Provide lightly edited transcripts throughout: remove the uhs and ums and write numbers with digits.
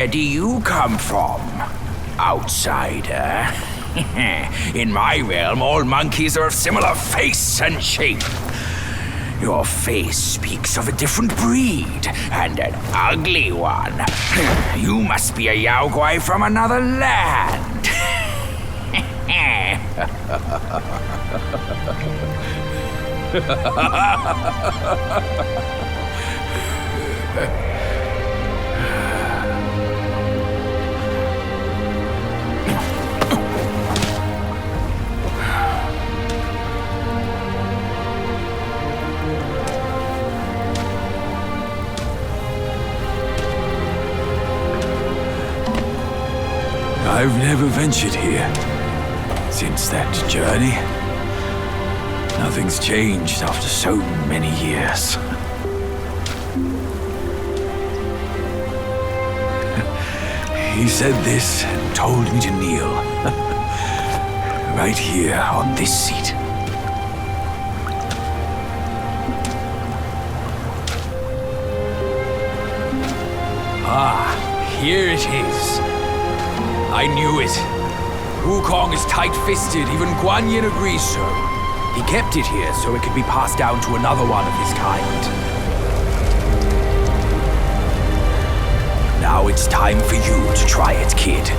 Where do you come from, outsider? In my realm, all monkeys are of similar face and shape. Your face speaks of a different breed, and an ugly one. You must be a Yaogwai from another land. I've never ventured here since that journey. Nothing's changed after so many years. He said this and told me to kneel. Right here on this seat. Ah, here it is. I knew it. Wukong is tight-fisted, even Guan Yin agrees so. He kept it here so it could be passed down to another one of his kind. Now it's time for you to try it, kid.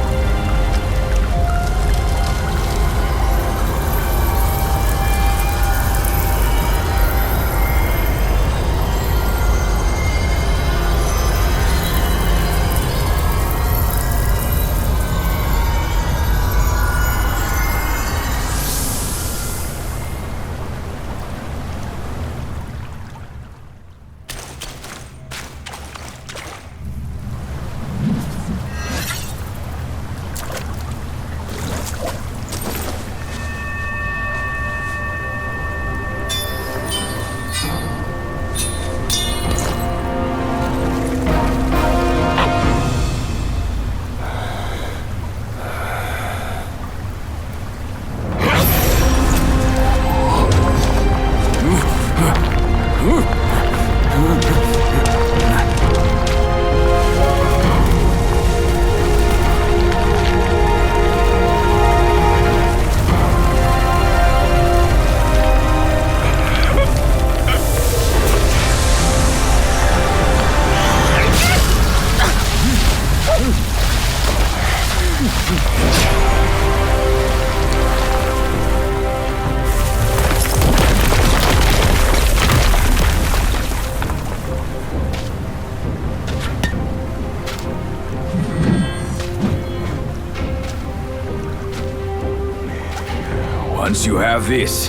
Once you have this,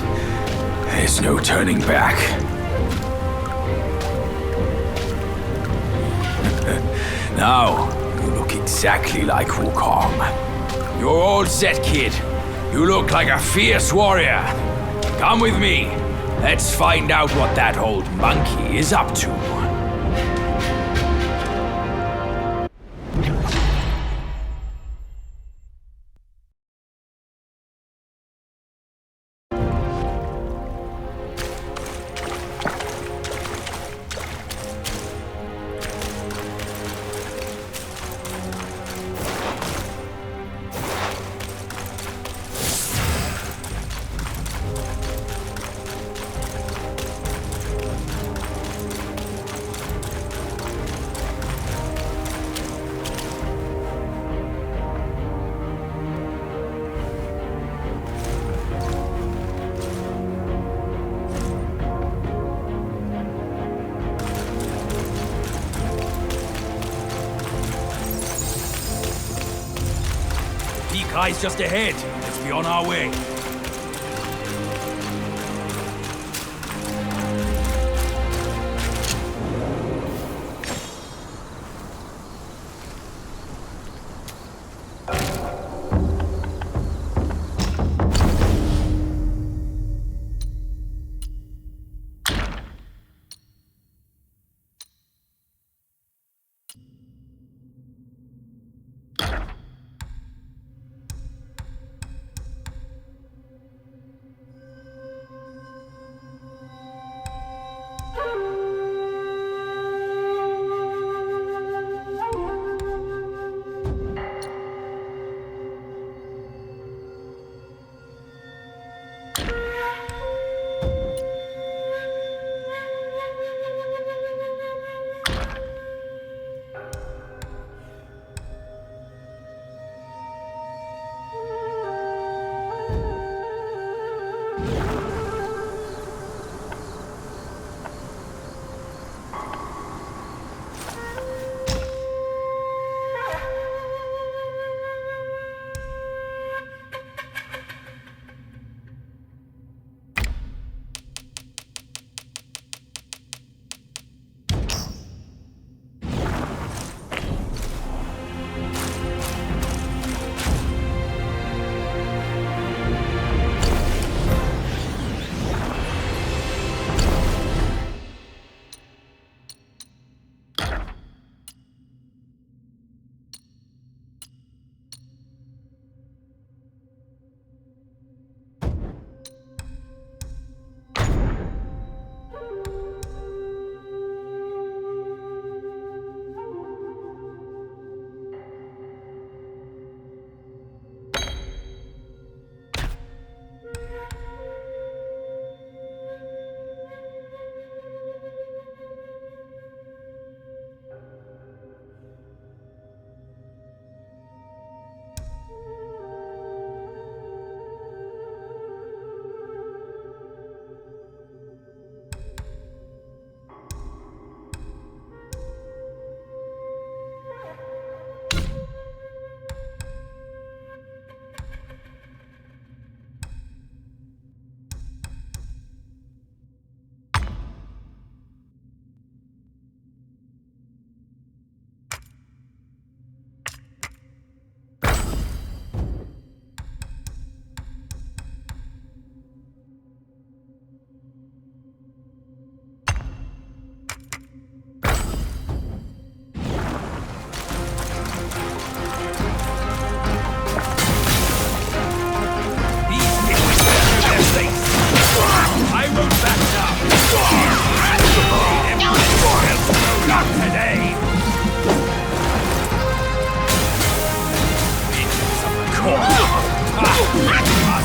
there's no turning back. Now, you look exactly like Wukong. You're all set, kid. You look like a fierce warrior. Come with me. Let's find out what that old monkey is up to. Eyes just ahead. Let's be on our way.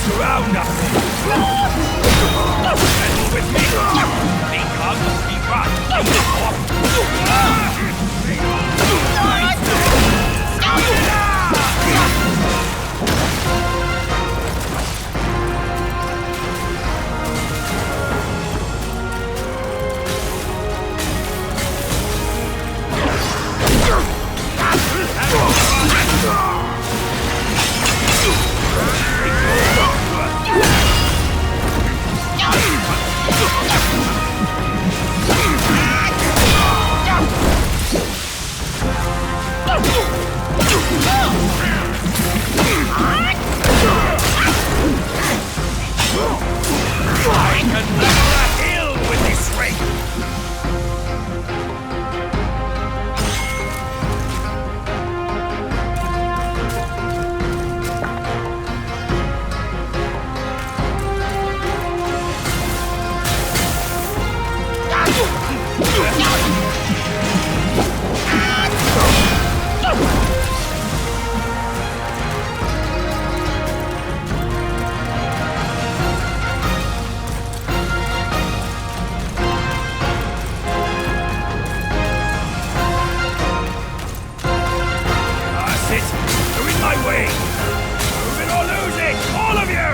Surround us! Settle with me! Be calm, be I can level a hill with this ring! That's it! You're in my way! Move it or lose it! All of you!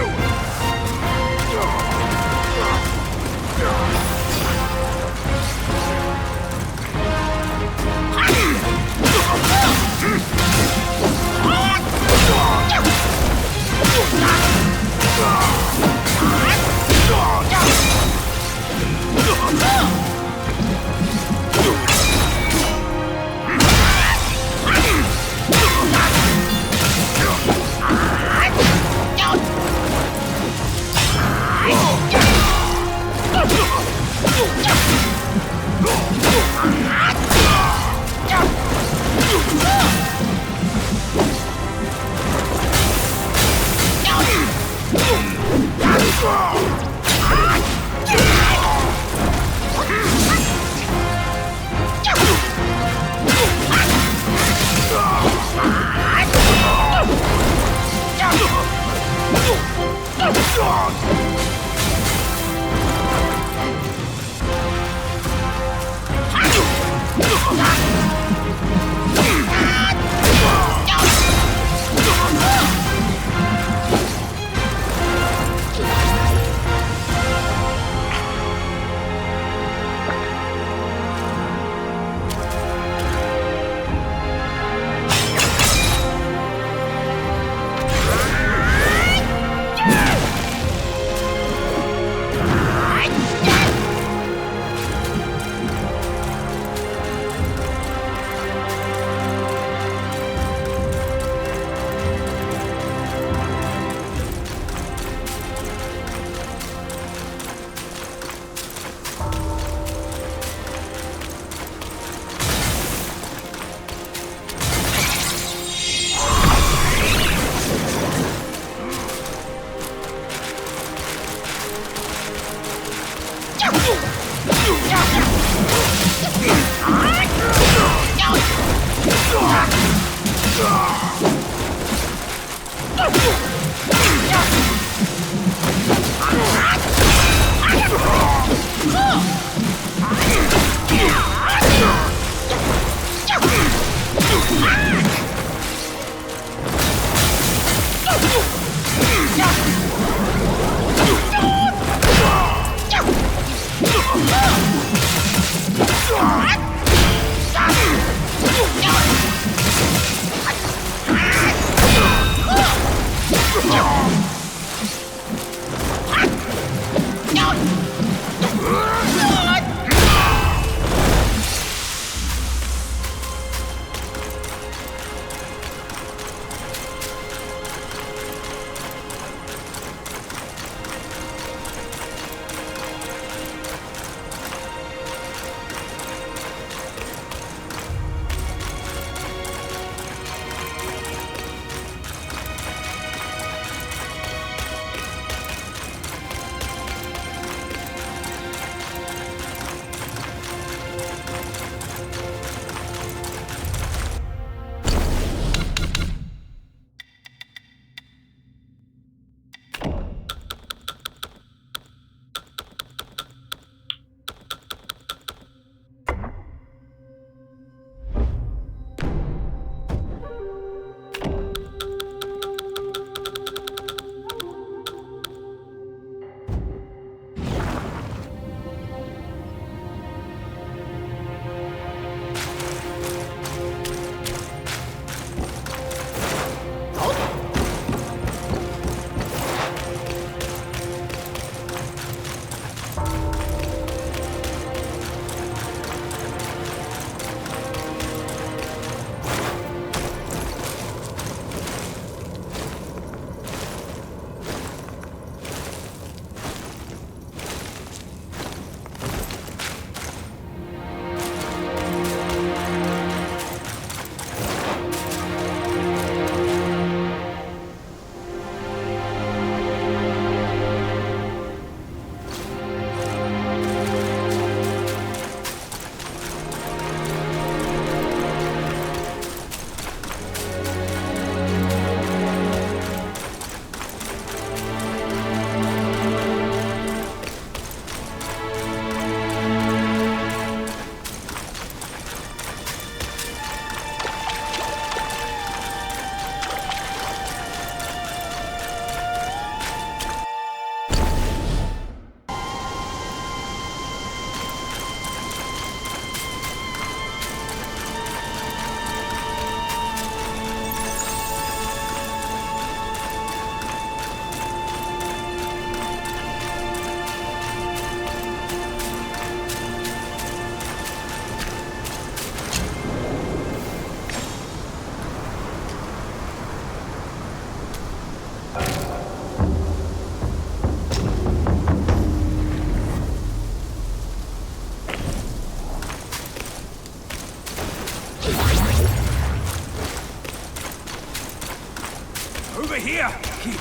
Over here, kid!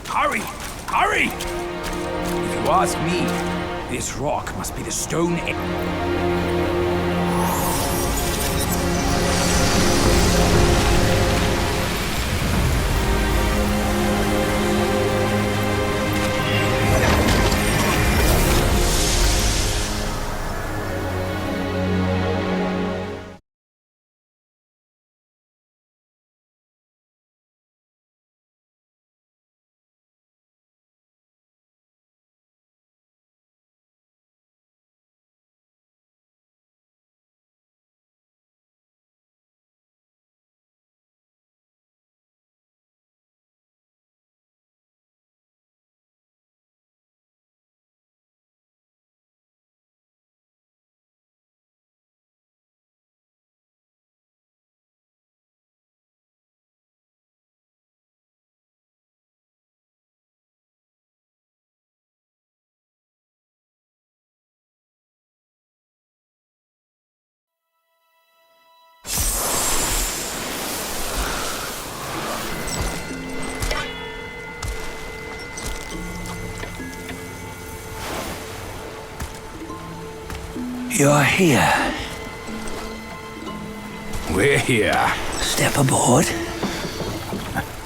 Hurry! Hurry! If you ask me, this rock must be the stone. You're here. We're here. Step aboard.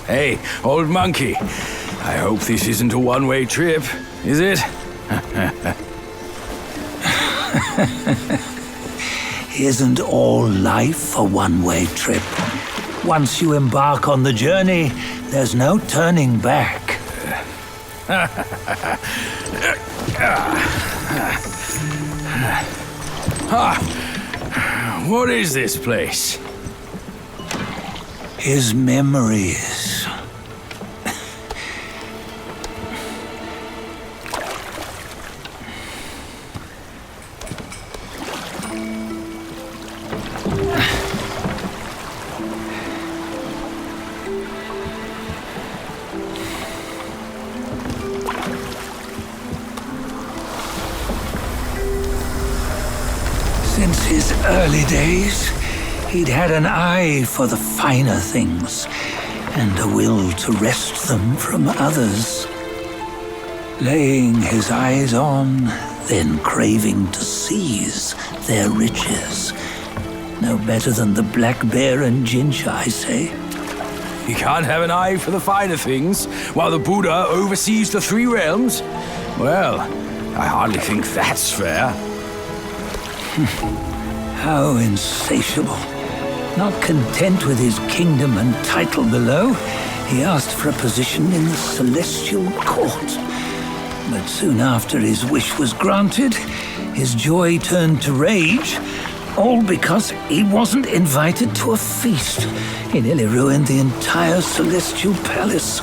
Hey, old monkey. I hope this isn't a one-way trip, is it? Isn't all life a one-way trip? Once you embark on the journey, there's no turning back. What is this place? His memories. Since his early days, he'd had an eye for the finer things and a will to wrest them from others. Laying his eyes on, then craving to seize their riches. No better than the black bear and Ginger, I say. You can't have an eye for the finer things while the Buddha oversees the three realms? Well, I hardly think that's fair. How insatiable. Not content with his kingdom and title below, he asked for a position in the celestial court. But soon after his wish was granted, his joy turned to rage, all because he wasn't invited to a feast. He nearly ruined the entire celestial palace.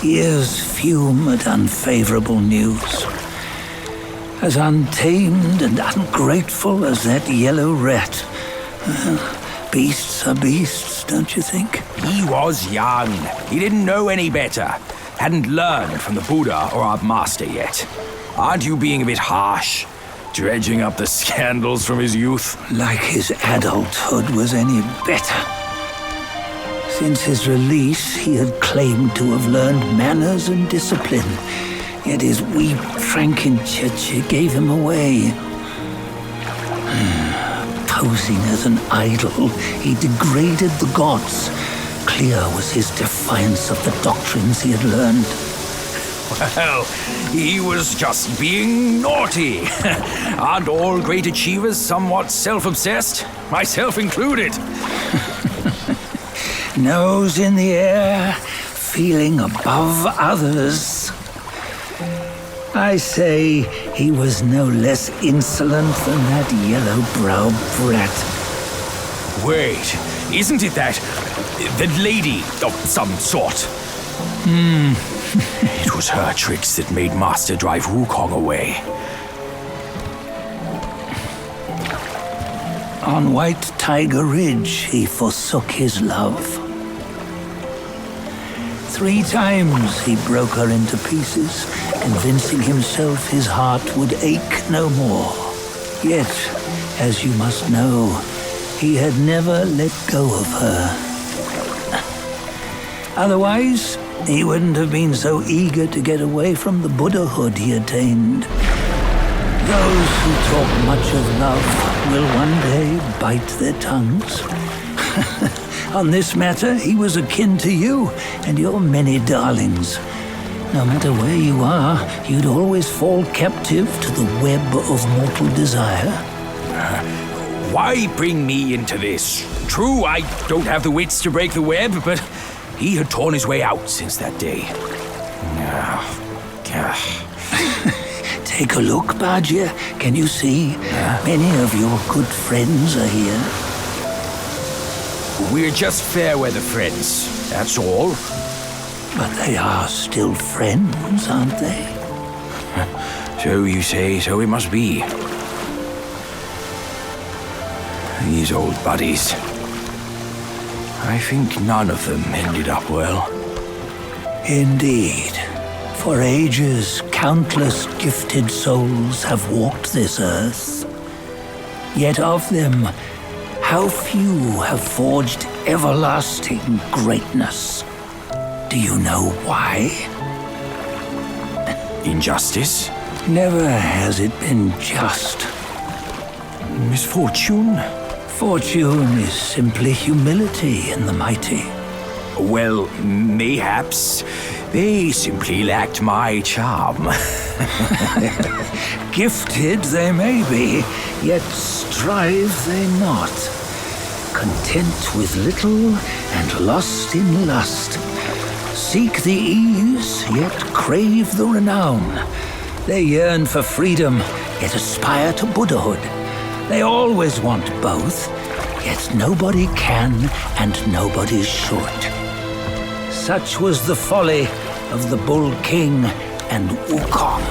Ears fume at unfavorable news. As untamed and ungrateful as that yellow rat. Well, beasts are beasts, don't you think? He was young. He didn't know any better. Hadn't learned from the Buddha or our master yet. Aren't you being a bit harsh? Dredging up the scandals from his youth? Like his adulthood was any better. Since his release, he had claimed to have learned manners and discipline. Yet his weak Frankenchurch gave him away. Posing as an idol, he degraded the gods. Clear was his defiance of the doctrines he had learned. Well, he was just being naughty. Aren't all great achievers somewhat self-obsessed? Myself included. Nose in the air, feeling above others. I say he was no less insolent than that yellow-browed brat. Wait, isn't it that lady of some sort? It was her tricks that made Master drive Wukong away. On White Tiger Ridge, he forsook his love. 3 times he broke her into pieces, convincing himself his heart would ache no more. Yet, as you must know, he had never let go of her. Otherwise, he wouldn't have been so eager to get away from the Buddhahood he attained. Those who talk much of love will one day bite their tongues. On this matter, he was akin to you and your many darlings. No matter where you are, you'd always fall captive to the web of mortal desire. Why bring me into this? True, I don't have the wits to break the web, but he had torn his way out since that day. Take a look, Bajia. Can you see? Many of your good friends are here. We're just fair-weather friends, that's all. But they are still friends, aren't they? So you say, so it must be. These old buddies. I think none of them ended up well. Indeed. For ages, countless gifted souls have walked this earth. Yet of them, how few have forged everlasting greatness? Do you know why? Injustice? Never has it been just. Misfortune? Fortune is simply humility in the mighty. Well, mayhaps they simply lacked my charm. Gifted they may be, yet strive they not. Content with little and lost in lust. Seek the ease, yet crave the renown. They yearn for freedom, yet aspire to Buddhahood. They always want both, yet nobody can and nobody should. Such was the folly of the Bull King and Wukong.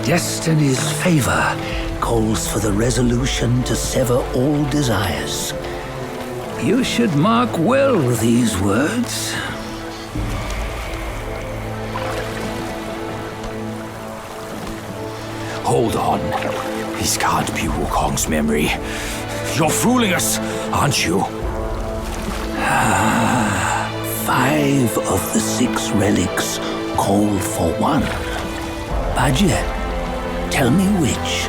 Destiny's favor calls for the resolution to sever all desires. You should mark well these words. Hold on. This can't be Wukong's memory. You're fooling us, aren't you? 5 of the 6 relics call for one. Bajia, tell me which.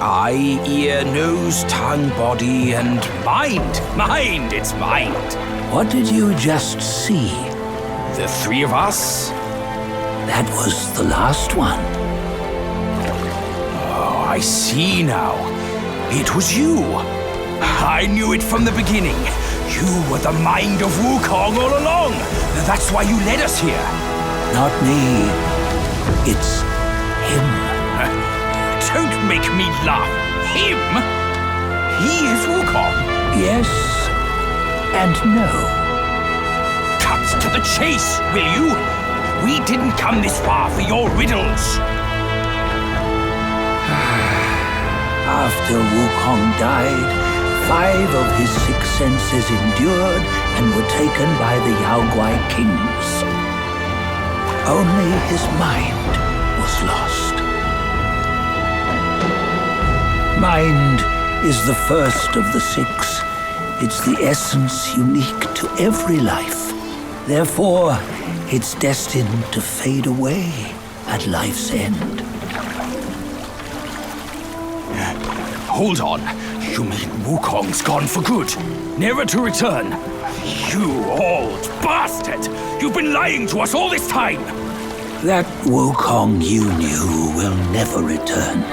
Eye, ear, nose, tongue, body, and mind. Mind, it's mind. What did you just see? The 3 of us? That was the last one. Oh, I see now. It was you. I knew it from the beginning. You were the mind of Wukong all along. That's why you led us here. Not me. It's him. Don't make me laugh. Him? He is Wukong. Yes and no. Cut to the chase, will you? We didn't come this far for your riddles. After Wukong died, 5 of his 6 senses endured and were taken by the Yaoguai kings. Only his mind was lost. Mind is the first of the 6. It's the essence unique to every life. Therefore, it's destined to fade away at life's end. Hold on. You mean Wukong's gone for good? Never to return? You old bastard! You've been lying to us all this time! That Wukong you knew will never return.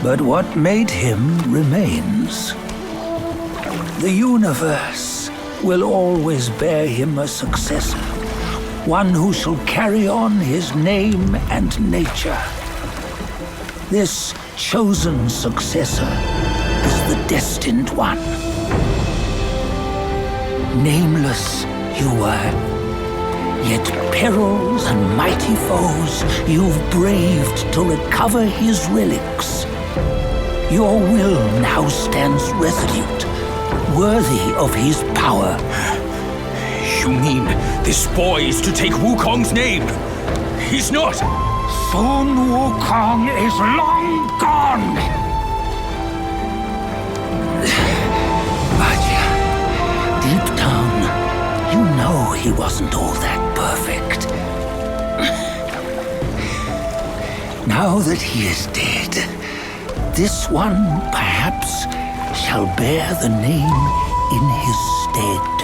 But what made him remains. The universe will always bear him a successor, one who shall carry on his name and nature. This chosen successor is the destined one. Nameless you were, yet perils and mighty foes you've braved to recover his relics. Your will now stands resolute, worthy of his power. You mean this boy is to take Wukong's name? He's not! Soon Wukong is long gone. wasn't all that perfect. Now that he is dead, this one perhaps shall bear the name in his stead.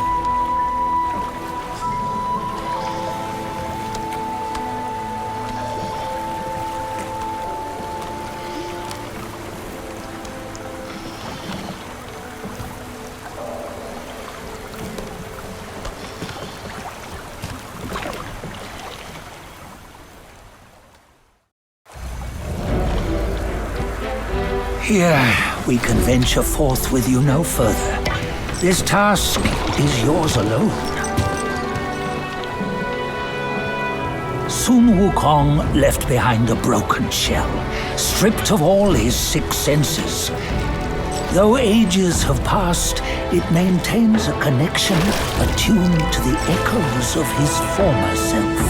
Here, we can venture forth with you no further. This task is yours alone. Soon Wukong left behind a broken shell, stripped of all his 6 senses. Though ages have passed, it maintains a connection attuned to the echoes of his former self.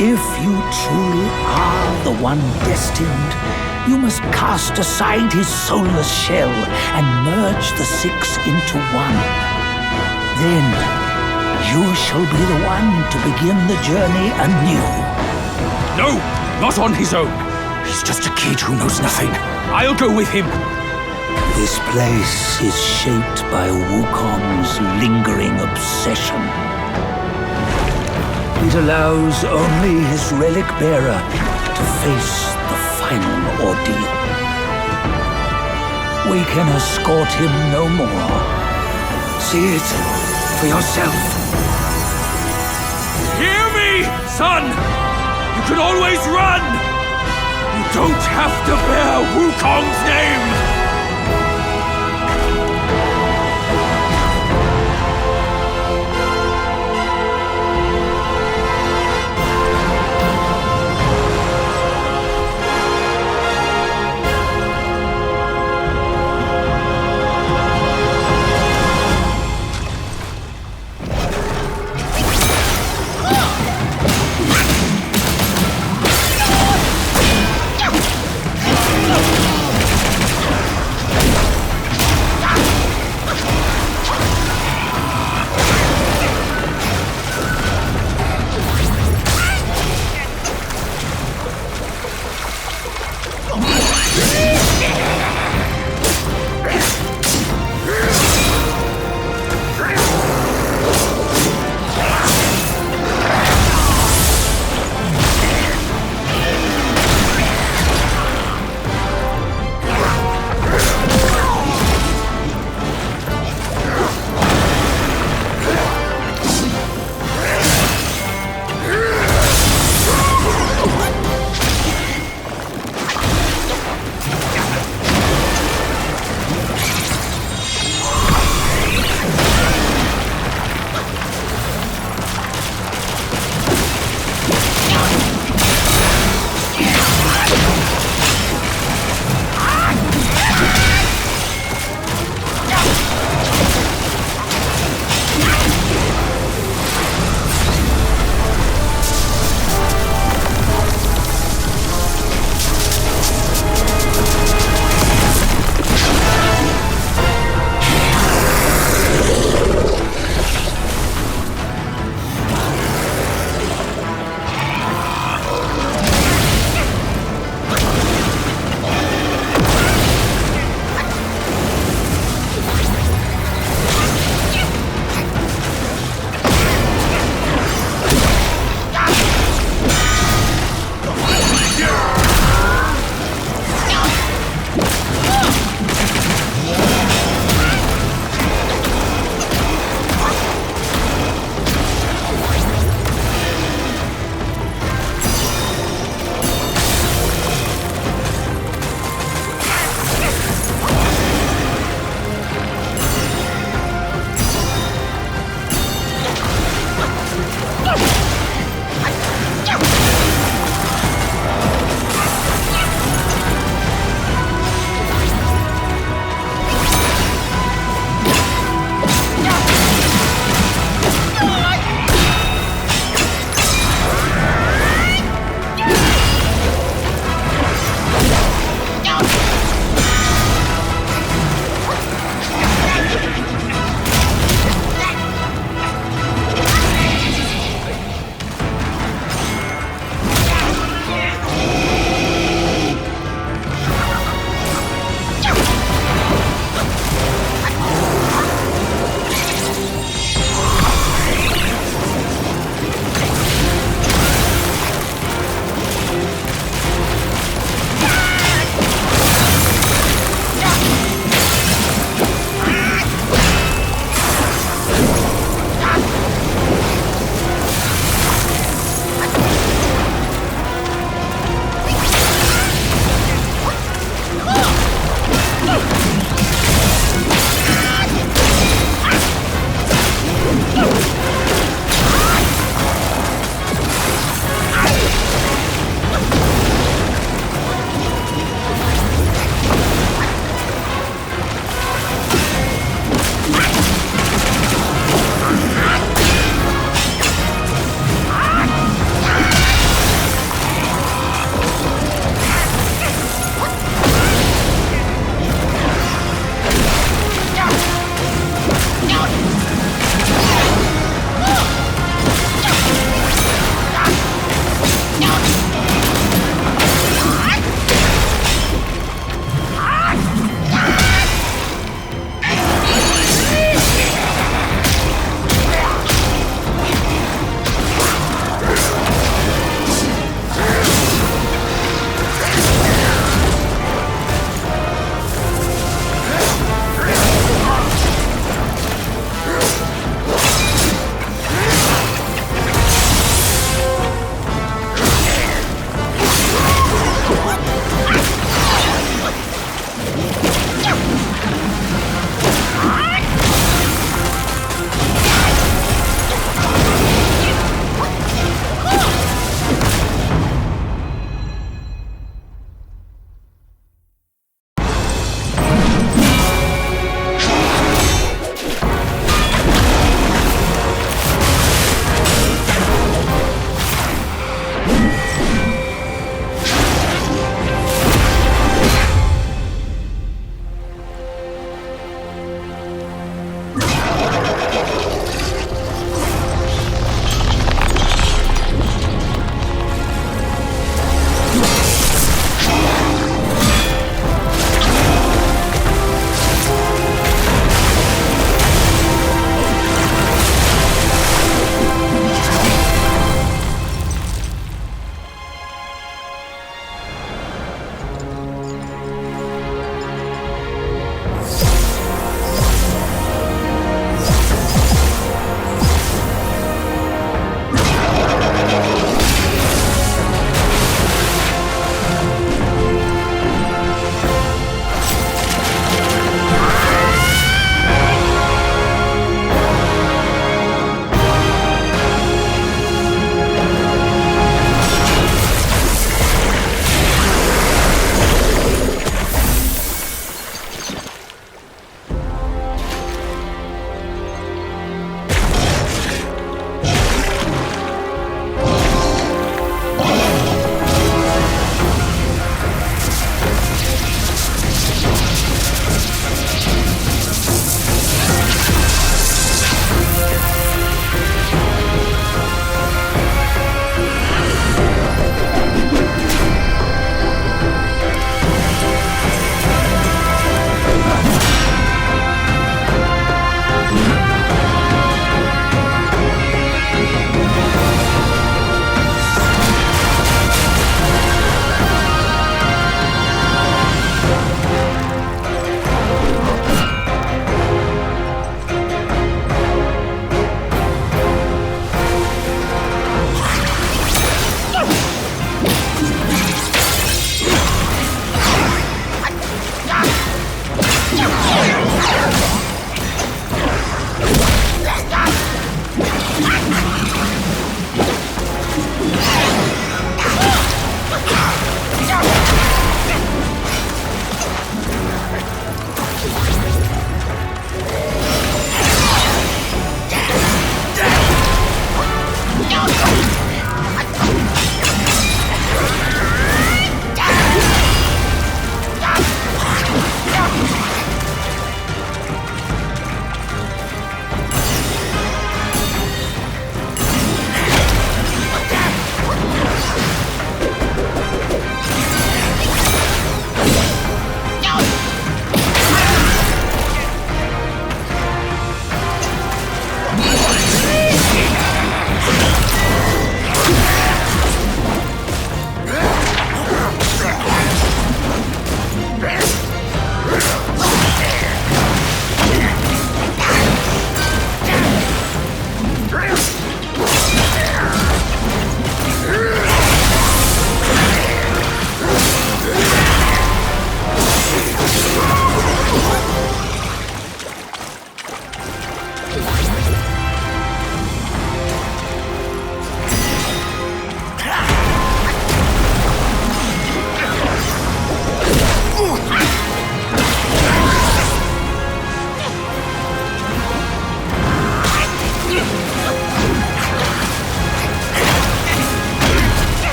If you truly are the one destined, you must cast aside his soulless shell and merge the 6 into one. Then you shall be the one to begin the journey anew. No, not on his own. He's just a kid who knows nothing. I'll go with him. This place is shaped by Wukong's lingering obsession. It allows only his relic bearer to face the final ordeal. We can escort him no more. See it for yourself. Hear me, son! You can always run! You don't have to bear Wukong's name!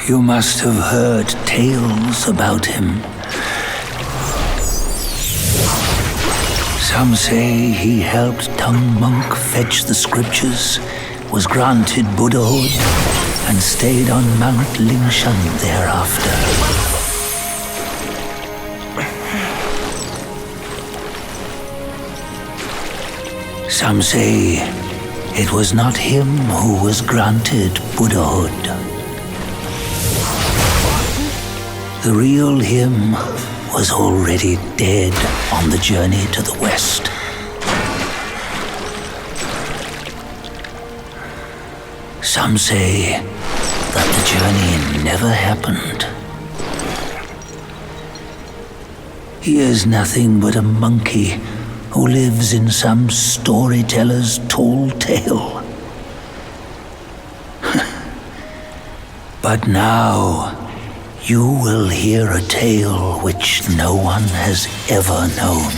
You must have heard tales about him. Some say he helped Tung Monk fetch the scriptures, was granted Buddhahood, and stayed on Mount Lingshan thereafter. Some say it was not him who was granted Buddhahood. The real him was already dead on the journey to the west. Some say that the journey never happened. He is nothing but a monkey who lives in some storyteller's tall tale. But now, you will hear a tale which no one has ever known.